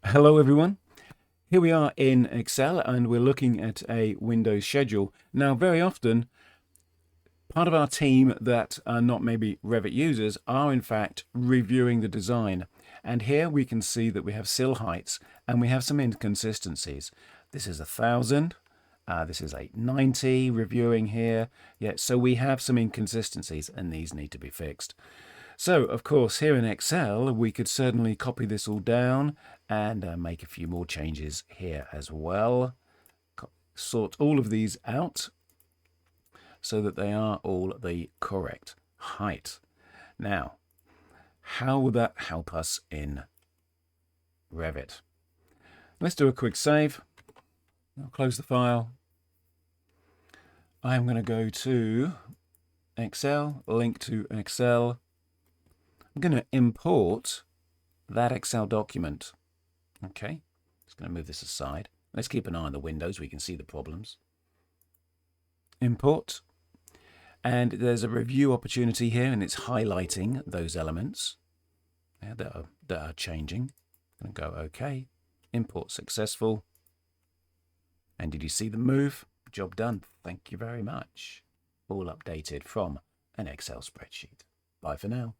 Hello everyone. Here we are in Excel and we're looking at a window schedule. Now very often part of our team that are not maybe Revit users are in fact reviewing the design. And here we can see that we have sill heights and we have some inconsistencies. This is 1,000. This is 890 reviewing here. Yeah, so we have some inconsistencies and these need to be fixed. So, of course, here in Excel, we could certainly copy this all down and make a few more changes here as well. Sort all of these out so that they are all the correct height. Now, how will that help us in Revit? Let's do a quick save. I'll close the file. I'm going to go to Excel, link to Excel. I'm going to import that Excel document. Okay, just going to move this aside. Let's keep an eye on the windows. We can see the problems. Import. And there's a review opportunity here, and it's highlighting those elements that are changing. I'm going to go OK. Import successful. And did you see the move? Job done. Thank you very much. All updated from an Excel spreadsheet. Bye for now.